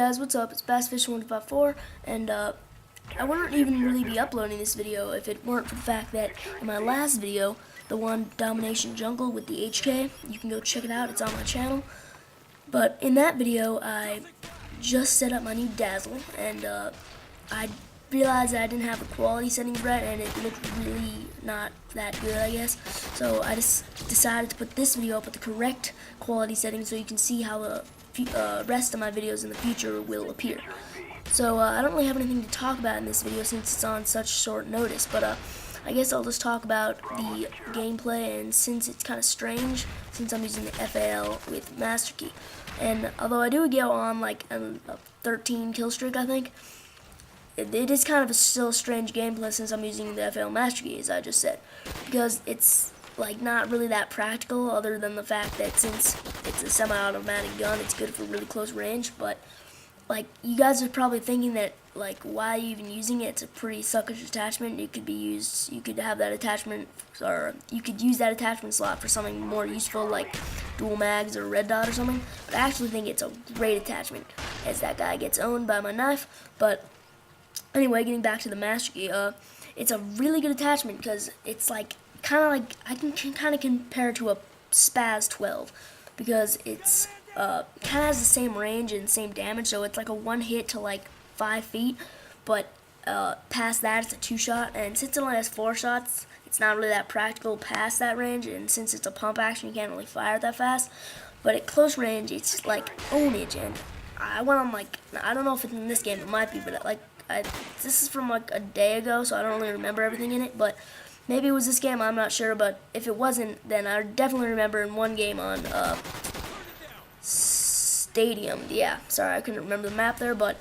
guys, what's up? It's BassFish154, and I wouldn't even really be uploading this video if it weren't for the fact that in my last video, the one Domination Jungle with the HK, you can go check it out, it's on my channel. But in that video, I just set up my new Dazzle, and I realized that I didn't have the quality settings right, and it looked really not that good, I guess. So I just decided to put this video up with the correct quality settings so you can see how the rest of my videos in the future will appear. So I don't really have anything to talk about in this video since it's on such short notice, but I guess I'll just talk about the gameplay, and since it's kind of strange, since I'm using the FAL with Masterkey. And although I do go on like a 13 kill streak, I think, it is kind of still strange gameplay since I'm using the FAL Masterkey, as I just said, because it's like not really that practical, other than the fact that since it's a semi-automatic gun, it's good for really close range. But like, you guys are probably thinking that, like, why are you even using it? It's a pretty suckish attachment. It could be used, you could have that attachment, or you could use that attachment slot for something more useful, like dual mags or red dot or something. But I actually think it's a great attachment, as that guy gets owned by my knife. But anyway, getting back to the Masterkey, it's a really good attachment because it's like, kind of like, I can kind of compare it to a Spaz 12, because it's kind of has the same range and same damage, so it's like a one hit to like 5 feet, but past that it's a 2-shot, and since it only has 4 shots, it's not really that practical past that range, and since it's a pump action, you can't really fire it that fast. But at close range, it's like ownage, and I went on, like, I don't know if it's in this game, it might be, but like, this is from like a day ago, so I don't really remember everything in it, but maybe it was this game, I'm not sure. But if it wasn't, then I definitely remember in one game on Stadium. Yeah, sorry, I couldn't remember the map there, but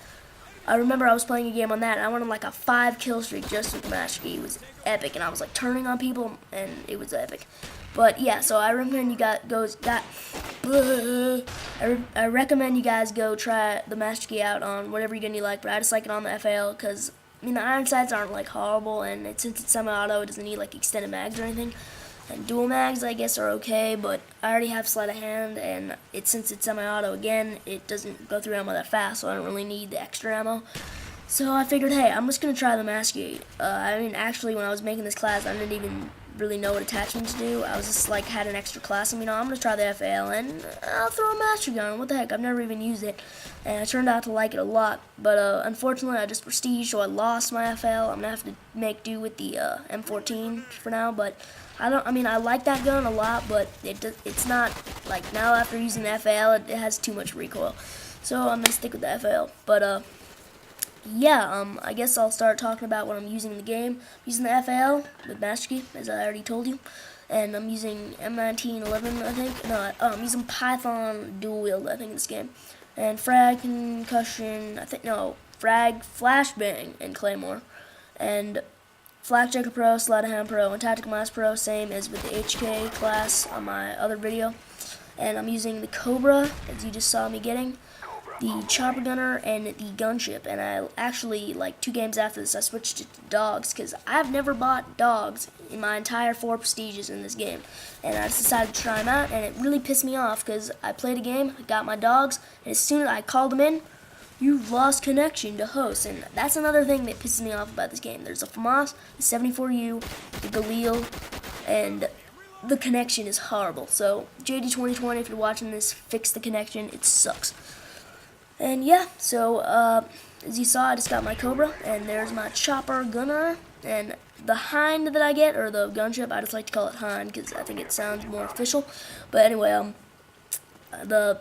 I remember I was playing a game on that, and I went on like a 5 kill streak just with the Masterkey. It was epic, and I was like turning on people, and it was epic. But yeah, so I recommend you guys I recommend you guys go try the Masterkey out on whatever gun you like, but I just like it on the FAL because, I mean, the iron sights aren't like horrible, and since it's semi-auto, it doesn't need like extended mags or anything. And dual mags, I guess, are okay, but I already have sleight of hand, and since it's semi-auto again, it doesn't go through ammo that fast, so I don't really need the extra ammo. So I figured, hey, I'm just gonna try the Masterkey. I mean, actually, when I was making this class, I didn't even really know what attachment to do. I was just like, had an extra class, and I'm gonna try the FAL, and I'll throw a Masterkey on. What the heck? I've never even used it, and I turned out to like it a lot. But unfortunately, I just prestige, so I lost my FAL. I'm gonna have to make do with the M14 for now. But I mean, I like that gun a lot, but it's not like, now after using the FAL, it has too much recoil. So I'm gonna stick with the FAL. But yeah, I guess I'll start talking about what I'm using in the game. I'm using the FAL with Masterkey, as I already told you, and I'm using M1911, I think. No, I'm using Python dual wield, I think, in this game, and frag, concussion, I think, no, frag, flashbang, and claymore, and Flak Checker Pro, Sleight of Hand Pro, and Tactical Mass Pro, same as with the HK class on my other video. And I'm using the Cobra, as you just saw me getting, the Chopper Gunner, and the Gunship. And I actually, like 2 games after this, I switched it to dogs, because I've never bought dogs in my entire 4 prestiges in this game. And I just decided to try them out, and it really pissed me off, because I played a game, I got my dogs, and as soon as I called them in, you've lost connection to host, and that's another thing that pisses me off about this game. There's a FAMAS, the 74U, the Galil, and the connection is horrible. So JD2020, if you're watching this, fix the connection. It sucks. And yeah, so as you saw, I just got my Cobra, and there's my Chopper Gunner, and the Hind that I get, or the Gunship, I just like to call it Hind because I think it sounds more official. But anyway, the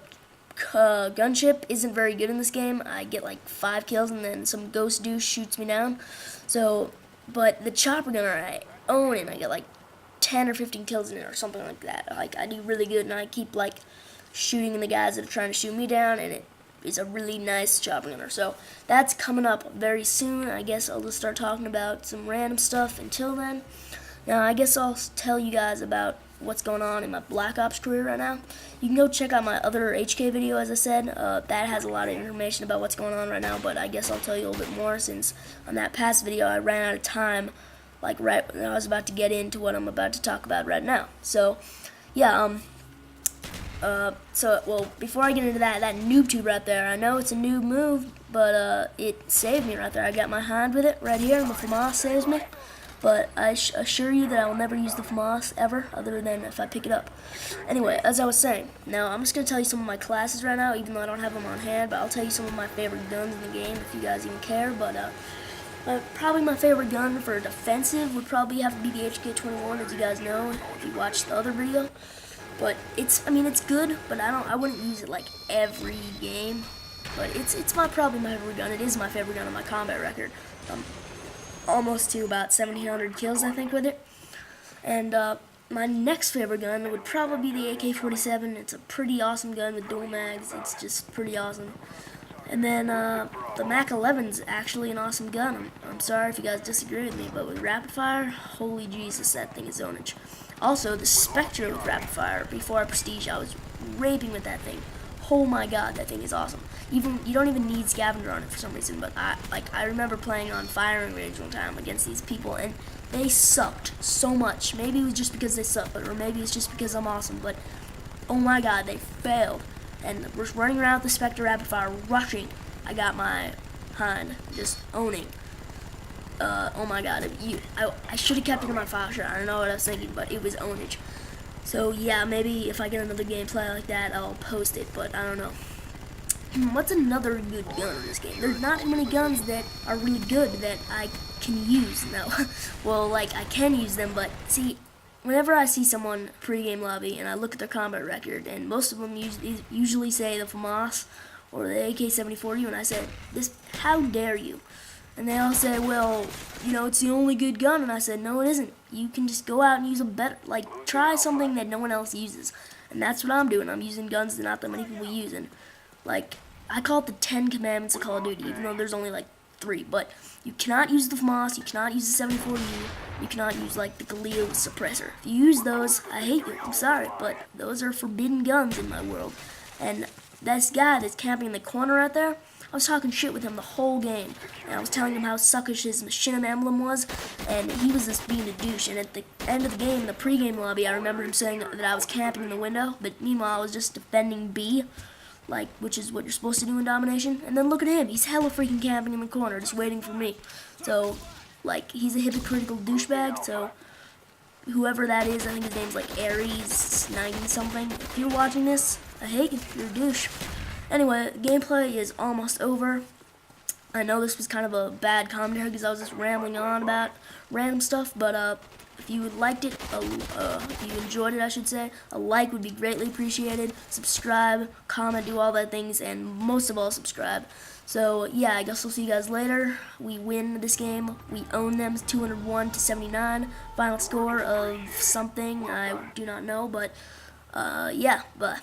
Gunship isn't very good in this game. I get like 5 kills, and then some ghost douche shoots me down. So, but the Chopper Gunner, I own it. I get like 10 or 15 kills in it or something like that. Like, I do really good, and I keep like shooting the guys that are trying to shoot me down, and it is a really nice Chopper Gunner. So that's coming up very soon. I guess I'll just start talking about some random stuff until then. Now, I guess I'll tell you guys about what's going on in my Black Ops career right now. You can go check out my other HK video, as I said. That has a lot of information about what's going on right now, but I guess I'll tell you a little bit more, since on that past video I ran out of time, like right when I was about to get into what I'm about to talk about right now. So yeah, Well, before I get into that noob tube right there, I know it's a noob move, but it saved me right there. I got my hand with it right here, and the FAMAS saves me. But I assure you that I will never use the FAMAS ever, other than if I pick it up. Anyway, as I was saying, now I'm just going to tell you some of my classes right now, even though I don't have them on hand, but I'll tell you some of my favorite guns in the game, if you guys even care. But probably my favorite gun for defensive would probably have to be the HK21, as you guys know, if you watched the other video. But it's good, but I wouldn't use it like every game. But it's probably my favorite gun. It is my favorite gun on my combat record. Almost to about 1,700 kills, I think, with it. And my next favorite gun would probably be the AK-47. It's a pretty awesome gun with dual mags. It's just pretty awesome. And then the Mac 11's actually an awesome gun. I'm sorry if you guys disagree with me, but with rapid fire, holy Jesus, that thing is zonage. Also, the Spectre with rapid fire, before our Prestige, I was raping with that thing. Oh my god, that thing is awesome. You don't even need scavenger on it for some reason, but I remember playing on firing range one time against these people, and they sucked so much. Maybe it was just because they sucked, or maybe it's just because I'm awesome, but oh my god, they failed. And we're running around with the Spectre rapid fire, rushing. I got my hand, just owning. Oh my god, I should have kept it in my file share. I don't know what I was thinking, but it was ownage. So yeah, maybe if I get another gameplay like that, I'll post it, but I don't know. What's another good gun in this game? There's not too many guns that are really good that I can use. No, well, like, I can use them, but see, whenever I see someone pre-game lobby and I look at their combat record, and most of them usually say the FAMAS or the AK-74, and I say, how dare you? And they all say, well, it's the only good gun. And I said, no, it isn't. You can just go out and use a better, try something that no one else uses. And that's what I'm doing. I'm using guns that not that many people use. And, I call it the 10 Commandments of Call of Duty, even though there's only, 3. But you cannot use the FAMAS, you cannot use the 74U, you cannot use, the Galil suppressor. If you use those, I hate you. I'm sorry, but those are forbidden guns in my world. And this guy that's camping in the corner right there, I was talking shit with him the whole game, and I was telling him how suckish his Machinima emblem was, and he was just being a douche. And at the end of the game, in the pre-game lobby, I remember him saying that I was camping in the window, but meanwhile I was just defending B, which is what you're supposed to do in Domination. And then look at him, he's hella freaking camping in the corner, just waiting for me. So, he's a hypocritical douchebag, so whoever that is, I think his name's Aries 90 something. If you're watching this, I hate you, you're a douche. Anyway, gameplay is almost over. I know this was kind of a bad commentary because I was just rambling on about random stuff, but if you liked it, if you enjoyed it, I should say, a like would be greatly appreciated. Subscribe, comment, do all that things, and most of all, subscribe. So yeah, I guess we'll see you guys later. We win this game. We own them 201-79. Final score of something I do not know, but yeah, bye.